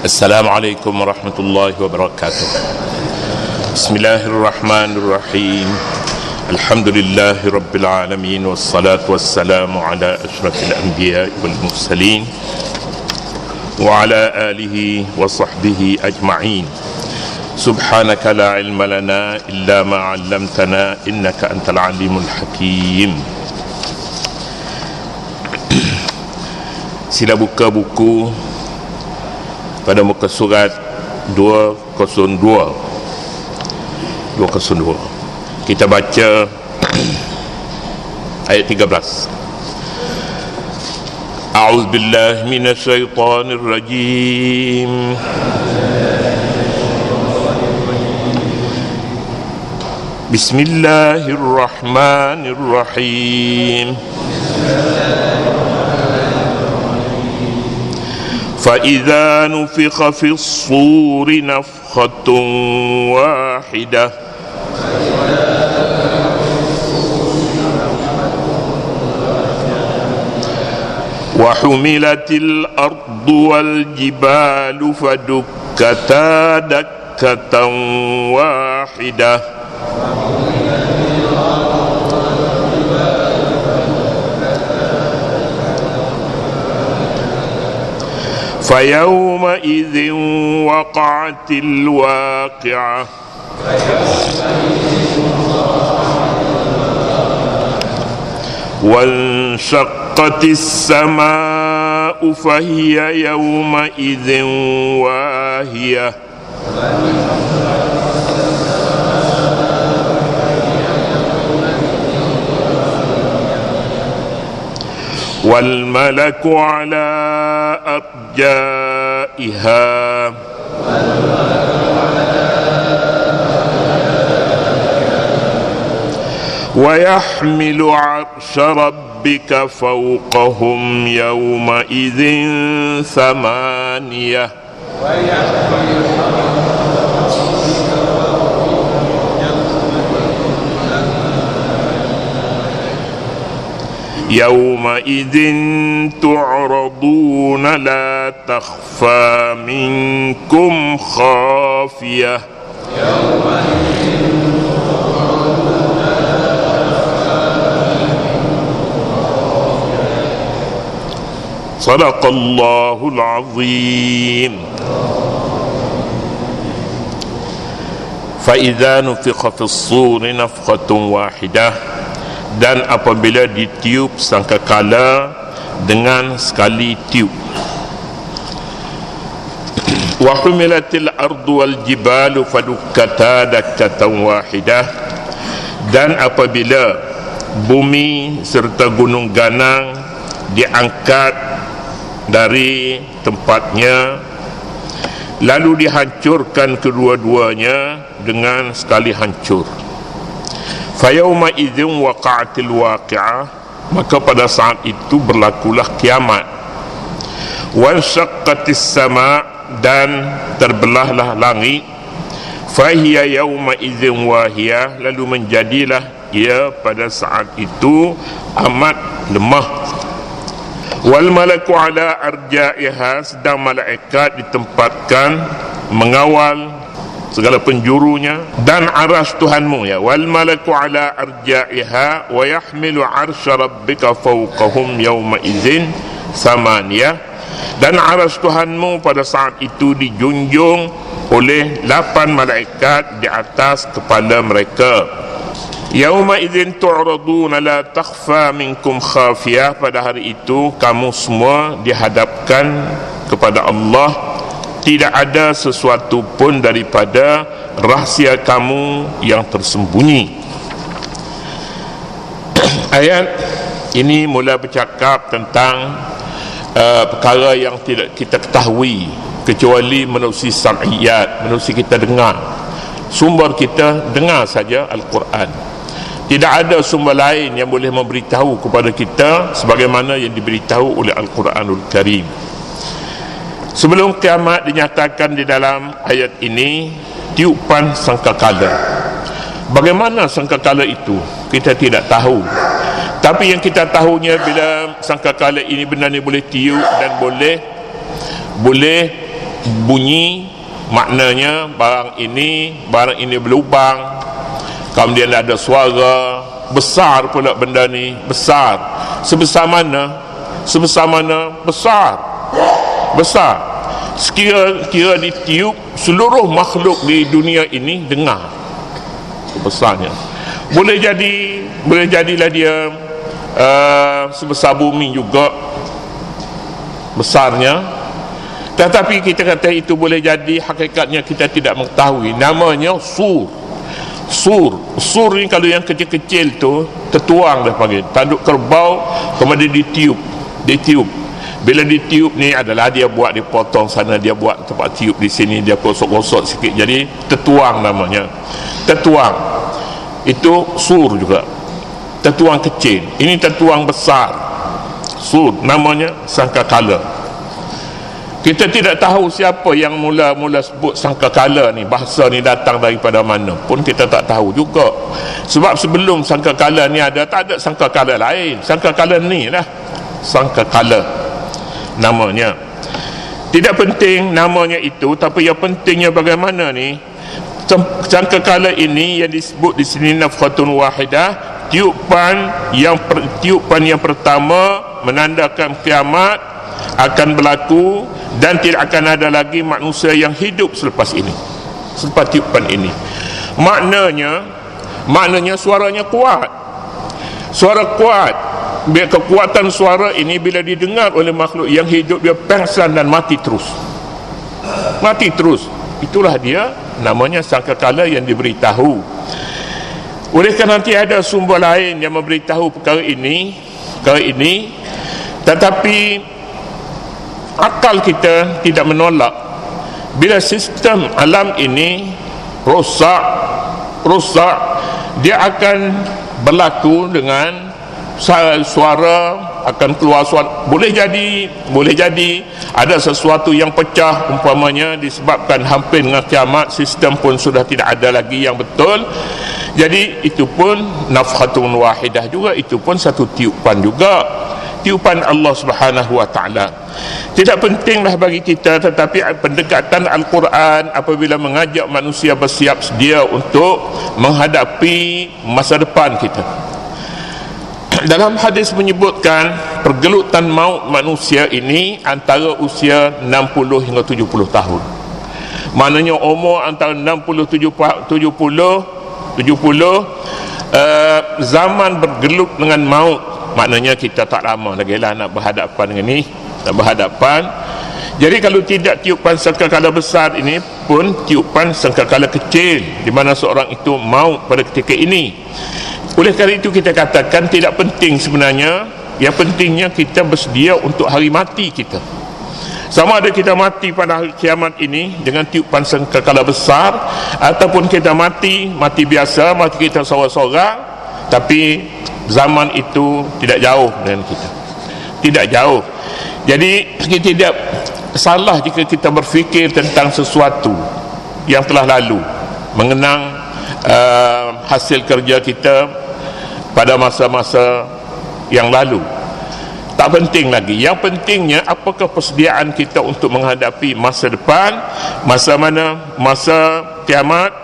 Assalamualaikum warahmatullahi wabarakatuh. Bismillahirrahmanirrahim. Alhamdulillahi rabbil alamin, wassalatu wassalamu ala asyrafil anbiya wal mursalin wa ala alihi wa sahbihi ajma'in. Subhanaka la ilma lana illa ma 'allamtana innaka antal alimul hakim. Sila buka buku pada muka surat 202. Kita baca ayat 13. A'udzu billahi minasy syaithanir rajim. Bismillahirrahmanirrahim. فَإِذَا نُفِخَ فِي الصُّورِ نَفْخَةٌ وَاحِدَةٌ وَحُمِلَتِ الْأَرْضُ وَالْجِبَالُ فَدُكَّتَا دَكَّةً وَاحِدَةً فَيَوْمَئِذٍ وَقَعَتِ الْوَاقِعَةُ وَانشَقَّتِ السَّمَاءُ فَهِيَ يَوْمَئِذٍ وَاهِيَةٌ وَالْمَلَكُ عَلَى أرجائها ويحمل عرش ربك فوقهم يومئذ ثمانية يومئذ تعرضون لا تخفى منكم خافية صدق الله العظيم. فإذا نفخ في الصور نفخة واحدة, dan apabila ditiup sangkakala dengan sekali tiup. Wa humilatil ardu wal jibalu fadukkata dakkatan wahidah, dan apabila bumi serta gunung ganang diangkat dari tempatnya lalu dihancurkan kedua-duanya dengan sekali hancur. Fayauma idzin waqa'atil waqi'ah, maka pada saat itu berlakulah kiamat. Wanshaqqatis sama', dan terbelahlah langit. Fahiya yauma idzin wahiyah, lalu menjadilah ia pada saat itu amat lemah. Wal malaku ala arja'iha, sedang malaikat ditempatkan mengawal segala penjurunya, dan aras Tuhanmu, ya, wal malaku ala arja'iha wa yahmilu arsya rabbika fawqahum yawma idzin samaniyah, dan aras Tuhanmu pada saat itu dijunjung oleh 8 malaikat di atas kepala mereka. Yawma idzin tu'raduna la takhfa minkum khafiyah, pada hari itu kamu semua dihadapkan kepada Allah, tidak ada sesuatu pun daripada rahsia kamu yang tersembunyi. Ayat ini mula bercakap tentang perkara yang tidak kita ketahui kecuali menerusi sam'iyat, menerusi kita dengar. Sumber kita dengar saja Al-Quran. Tidak ada sumber lain yang boleh memberitahu kepada kita sebagaimana yang diberitahu oleh Al-Quranul Karim. Sebelum kiamat dinyatakan di dalam ayat ini tiupan sangkakala. Bagaimana sangkakala itu kita tidak tahu. Tapi yang kita tahunya bila sangkakala ini benar ni boleh tiup dan boleh bunyi, maknanya barang ini berlubang. Kemudian ada suara, besar pula benda ni, besar. Sebesar mana? Besar. Kira ditiup, seluruh makhluk di dunia ini dengar besarnya. Boleh jadilah dia sebesar bumi juga besarnya, tetapi kita kata itu boleh jadi, hakikatnya kita tidak mengetahui. Namanya sur ni kalau yang kecil-kecil tu tertuang dah panggil tanduk kerbau, kemudian ditiup. Bila ditiup ni adalah dia potong sana, dia buat tempat tiup di sini, dia gosok-gosok sikit, jadi tertuang namanya. Tertuang itu sur juga. Tertuang kecil, ini tertuang besar. Sur namanya sangkakala. Kita tidak tahu siapa yang mula sebut sangkakala ni, bahasa ni datang daripada mana pun kita tak tahu juga. Sebab sebelum sangkakala ni ada, tak ada sangkakala lain. Sangkakala ni lah sangkakala namanya. Tidak penting namanya itu, tapi yang pentingnya bagaimana ni sangkakala ini yang disebut di sini nafkhatun wahidah, tiupan yang pertama menandakan kiamat akan berlaku dan tidak akan ada lagi manusia yang hidup selepas tiupan ini. Maknanya suaranya kuat. Biar kekuatan suara ini bila didengar oleh makhluk yang hidup, dia pengsan dan mati terus. Itulah dia, namanya sangkakala yang diberitahu. Oleh kerana nanti ada sumber lain yang memberitahu perkara ini, tetapi akal kita tidak menolak. Bila sistem alam ini rosak, dia akan berlaku dengan suara, akan keluar suara. Boleh jadi ada sesuatu yang pecah, umpamanya disebabkan hampir dengan kiamat, sistem pun sudah tidak ada lagi yang betul. Jadi itu pun nafkhatun wahidah juga, itu pun satu tiupan juga, tiupan Allah Subhanahu wa taala. Tidak pentinglah bagi kita, tetapi pendekatan Al-Quran apabila mengajak manusia bersiap sedia untuk menghadapi masa depan kita. Dalam hadis menyebutkan pergelutan maut manusia ini antara usia 60 hingga 70 tahun. Maknanya umur antara 60 70 zaman bergelut dengan maut. Maknanya kita tak lama lagi lah nak berhadapan dengan ni, Jadi kalau tidak tiupan sangkakala besar ini pun tiupan sangkakala kecil, di mana seorang itu maut pada ketika ini. Oleh kerana itu kita katakan tidak penting sebenarnya. Yang pentingnya kita bersedia untuk hari mati kita. Sama ada kita mati pada hari kiamat ini dengan tiupan sangkakala besar, ataupun kita mati biasa, mati kita sorang-sorang, tapi zaman itu tidak jauh dengan kita. Tidak jauh. Jadi kita tidak salah jika kita berfikir tentang sesuatu yang telah lalu, mengenang hasil kerja kita pada masa-masa yang lalu. Tak penting lagi. Yang pentingnya apakah persediaan kita untuk menghadapi masa depan, masa mana? Masa kiamat,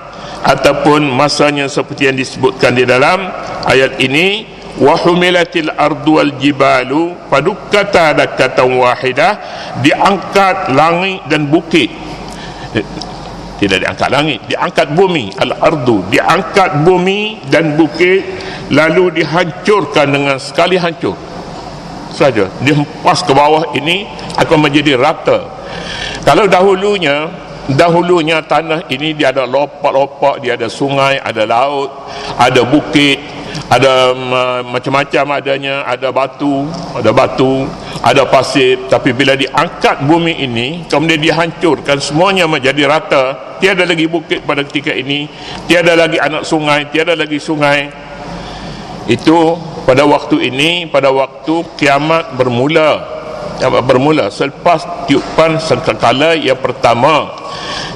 ataupun masanya seperti yang disebutkan di dalam ayat ini, wa humilatil ardu wal jibalu, padukkata dakatan wahidah, diangkat langit dan bukit. Tidak diangkat langit, diangkat bumi, al-ardu, diangkat bumi dan bukit, lalu dihancurkan dengan sekali hancur saja, dihempas ke bawah ini akan menjadi rata. Kalau dahulunya tanah ini dia ada lopak-lopak, dia ada sungai, ada laut, ada bukit, ada macam-macam adanya, ada batu, ada pasir. Tapi bila diangkat bumi ini, kemudian dihancurkan, semuanya menjadi rata, tiada lagi bukit pada ketika ini, tiada lagi anak sungai, tiada lagi sungai. Itu pada waktu ini, pada waktu kiamat bermula selepas tiupan sangkakala yang pertama.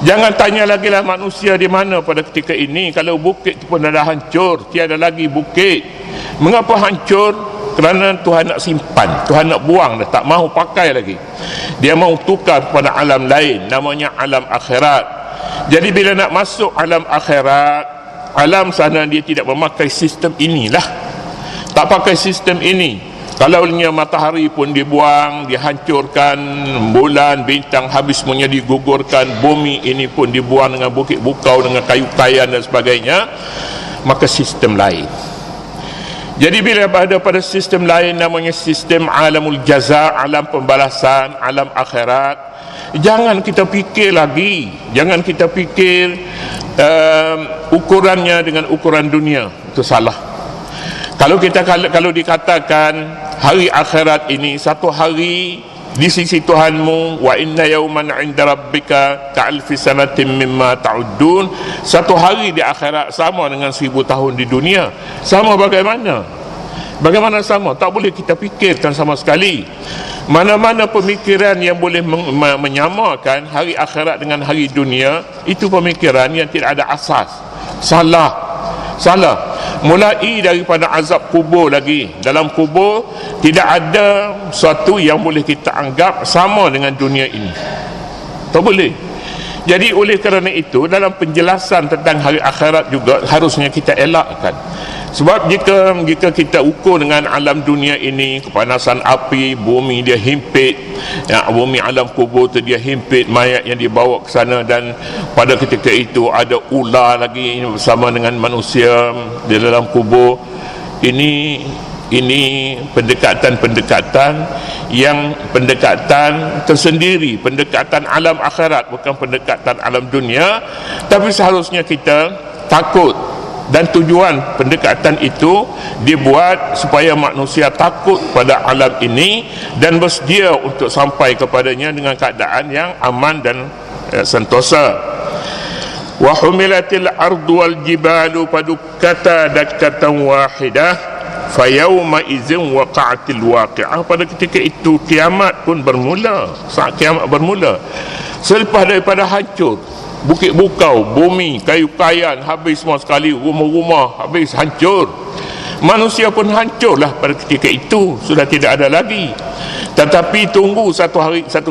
Jangan tanya lagi lah manusia di mana pada ketika ini, kalau bukit pun dah hancur, tiada lagi bukit. Mengapa hancur? kerana Tuhan nak simpan, Tuhan nak buang dah, tak mahu pakai lagi. Dia mahu tukar kepada alam lain, namanya alam akhirat. Jadi bila nak masuk alam akhirat, alam sana dia tidak memakai sistem inilah, tak pakai sistem ini. Kalau matahari pun dibuang, dihancurkan, bulan, bintang habis semuanya digugurkan, bumi ini pun dibuang dengan bukit bukau, dengan kayu kayan dan sebagainya, maka sistem lain. Jadi bila ada pada sistem lain, namanya sistem alamul jaza, alam pembalasan, alam akhirat, jangan kita fikir lagi, jangan kita fikir ukurannya dengan ukuran dunia, itu salah. Kalau dikatakan hari akhirat ini satu hari di sisi Tuhanmu, wa inna yawman 'inda rabbika ka'alfi sanatin mimma ta'uddun, satu hari di akhirat sama dengan 1000 tahun di dunia. Sama bagaimana? Bagaimana sama? Tak boleh kita fikirkan sama sekali. Mana-mana pemikiran yang boleh menyamakan hari akhirat dengan hari dunia, itu pemikiran yang tidak ada asas. Salah. Mulai daripada azab kubur lagi. Dalam kubur tidak ada sesuatu yang boleh kita anggap sama dengan dunia ini. Tak boleh. Jadi oleh kerana itu, dalam penjelasan tentang hari akhirat juga harusnya kita elakkan. Sebab jika kita ukur dengan alam dunia ini, kepanasan api, bumi dia himpit, bumi alam kubur tu dia himpit, mayat yang dibawa ke sana, dan pada ketika itu ada ular lagi bersama dengan manusia di dalam kubur. Ini pendekatan yang pendekatan tersendiri, pendekatan alam akhirat, bukan pendekatan alam dunia. Tapi seharusnya kita takut, dan tujuan pendekatan itu dibuat supaya manusia takut pada alam ini dan bersedia untuk sampai kepadanya dengan keadaan yang aman dan sentosa. Wa humilatil ardu wal jibalu padukkata dakkatan wahidah fa yawma idzin waqa'atil waqi'ah. Pada ketika itu kiamat pun bermula. Saat kiamat bermula, selepas daripada hancur bukit bukau, bumi, kayu kayan habis semua sekali, rumah-rumah habis hancur, manusia pun hancurlah pada ketika itu, sudah tidak ada lagi. Tetapi tunggu satu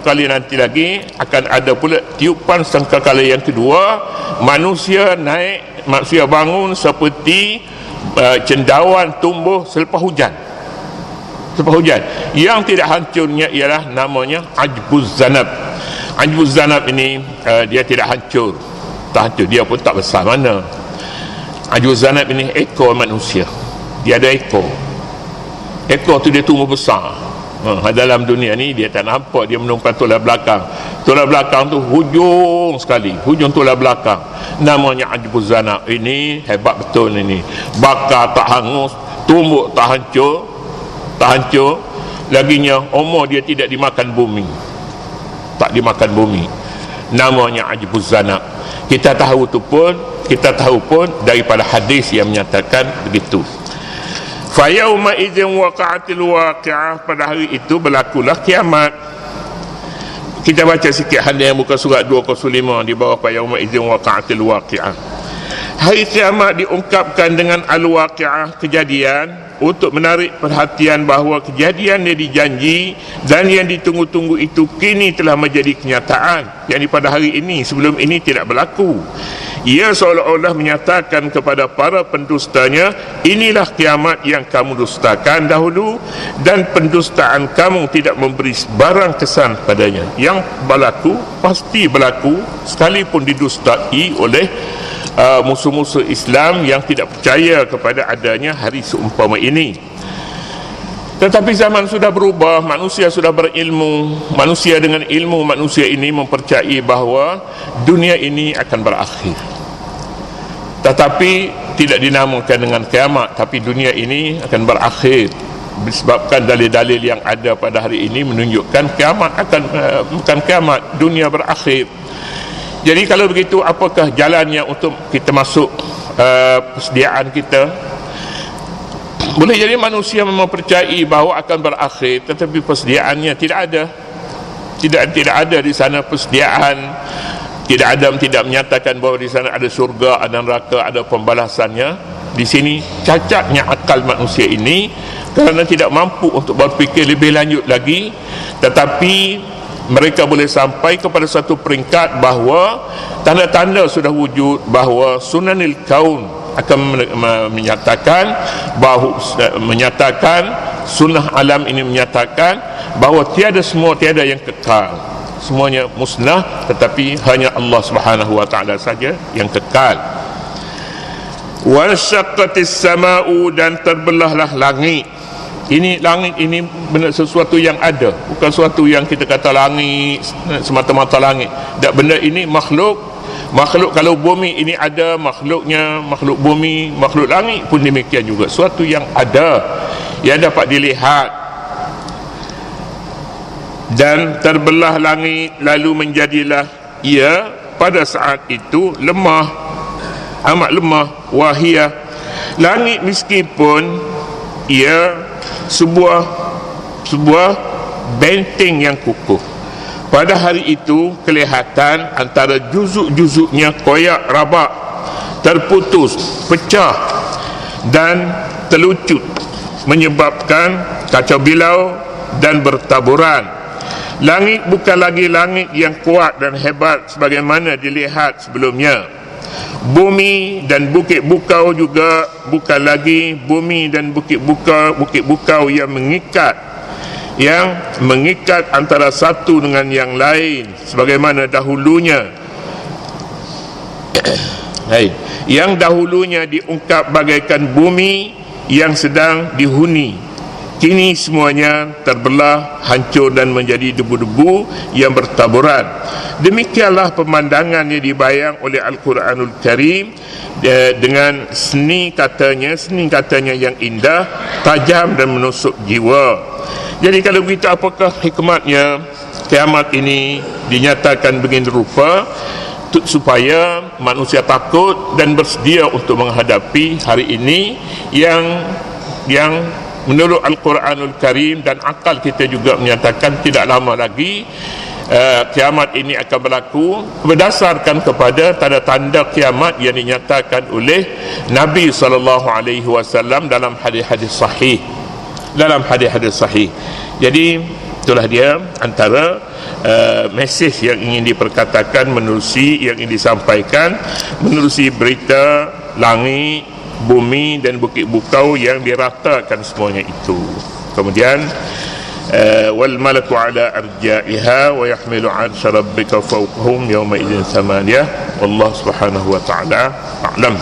kali nanti lagi akan ada pula tiupan sangkakala yang kedua. Manusia naik, manusia bangun seperti cendawan tumbuh selepas hujan. Yang tidak hancurnya ialah namanya ajbuz zanab. Ajbuz zanab ini dia tidak hancur, dia pun tak besar mana. Ajbuz zanab ini ekor manusia, dia ada ekor tu dia tumbuh besar. Dalam dunia ni dia tak nampak, dia menumpang tulang belakang tu hujung sekali, hujung tulang belakang, namanya ajbuz zanab. Ini hebat betul ini, bakar tak hangus, tumbuk tak hancur laginya, umur dia tidak dimakan bumi, namanya ajbuz zanab. Kita tahu pun daripada hadis yang menyatakan begitu. Fa yauma idzin waqa'atil waqi'ah, pada hari itu berlakulah kiamat. Kita baca sikit hadis yang buka surat 205 di bawah fa yauma idzin waqa'atil waqi'ah. Hari kiamat diungkapkan dengan al-waqi'ah, kejadian, untuk menarik perhatian bahawa kejadian yang dijanji dan yang ditunggu-tunggu itu kini telah menjadi kenyataan, yakni pada hari ini, sebelum ini tidak berlaku. Ia seolah-olah menyatakan kepada para pendustanya, inilah kiamat yang kamu dustakan dahulu, dan pendustaan kamu tidak memberi barang kesan padanya. Yang berlaku pasti berlaku, sekalipun didustai oleh musuh-musuh Islam yang tidak percaya kepada adanya hari seumpama ini. Tetapi zaman sudah berubah, manusia sudah berilmu, manusia dengan ilmu manusia ini mempercayai bahawa dunia ini akan berakhir. Tetapi tidak dinamakan dengan kiamat, tapi dunia ini akan berakhir disebabkan dalil-dalil yang ada pada hari ini menunjukkan kiamat bukan kiamat, dunia berakhir. Jadi kalau begitu, apakah jalannya untuk kita masuk persediaan kita? Boleh jadi manusia memang percayai bahawa akan berakhir, tetapi persediaannya tidak ada. Tidak ada di sana persediaan. Tidak menyatakan bahawa di sana ada surga, ada neraka, ada pembalasannya. di sini cacatnya akal manusia ini kerana tidak mampu untuk berfikir lebih lanjut lagi, tetapi mereka boleh sampai kepada satu peringkat bahawa tanda-tanda sudah wujud bahawa sunanil kaun akan menyatakan bahawa sunnah alam ini menyatakan bahawa tiada yang kekal, semuanya musnah, tetapi hanya Allah Subhanahu wa taala saja yang kekal. Wa syaqqatis sama'u, dan terbelahlah langit. Ini langit ini benda sesuatu yang ada, bukan sesuatu yang kita kata langit semata-mata langit. Tak, benda ini makhluk. Kalau bumi ini ada makhluknya, makhluk bumi, makhluk langit pun demikian juga, sesuatu yang ada, yang dapat dilihat. Dan terbelah langit, lalu menjadilah ia pada saat itu lemah, amat lemah. Wahia, langit meskipun ia sebuah benteng yang kukuh, pada hari itu kelihatan antara juzuk-juzuknya koyak rabak, terputus, pecah dan terlucut, menyebabkan kacau bilau dan bertaburan. Langit bukan lagi langit yang kuat dan hebat sebagaimana dilihat sebelumnya. Bumi dan bukit bukau juga bukan lagi bumi dan bukit bukau yang mengikat antara satu dengan yang lain sebagaimana dahulunya. Yang dahulunya diungkap bagaikan bumi yang sedang dihuni, kini semuanya terbelah, hancur dan menjadi debu-debu yang bertaburan. Demikianlah pemandangan yang dibayang oleh Al-Quranul Karim dengan seni katanya yang indah, tajam dan menusuk jiwa. Jadi kalau begitu, apakah hikmatnya kiamat ini dinyatakan begini rupa, supaya manusia takut dan bersedia untuk menghadapi hari ini yang menurut Al-Quranul Karim dan akal kita juga menyatakan tidak lama lagi kiamat ini akan berlaku, berdasarkan kepada tanda-tanda kiamat yang dinyatakan oleh Nabi SAW dalam hadis-hadis sahih. Jadi itulah dia antara mesej yang ingin diperkatakan menerusi yang ingin disampaikan menerusi berita langit, bumi dan bukit bukau yang diratakan semuanya itu. Kemudian wal malaku ala arja'iha wa yahmilu 'arsya rabbika fawqahum yawma idzin thamaniyah. Wallahu subhanahu wa ta'ala a'lam.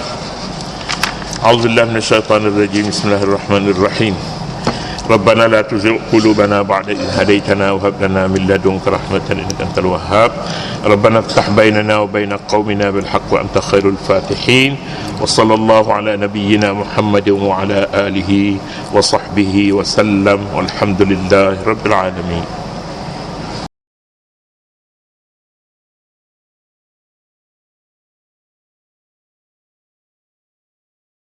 A'udzu billahi minasyaitonir rajim. Bismillahirrahmanirrahim. Rabbana la tuzigh qulubana ba'da idh hadaytana wa hab lana min ladunka rahmatan innaka antal wahhab. Rabbana iftah bainana wa bain qaumina bil haqq wa anta khairul fatihin. Wa sallallahu ala nabiyyina Muhammadin wa ala alihi wa sahbihi wa sallam. Walhamdulillahi rabbil alamin.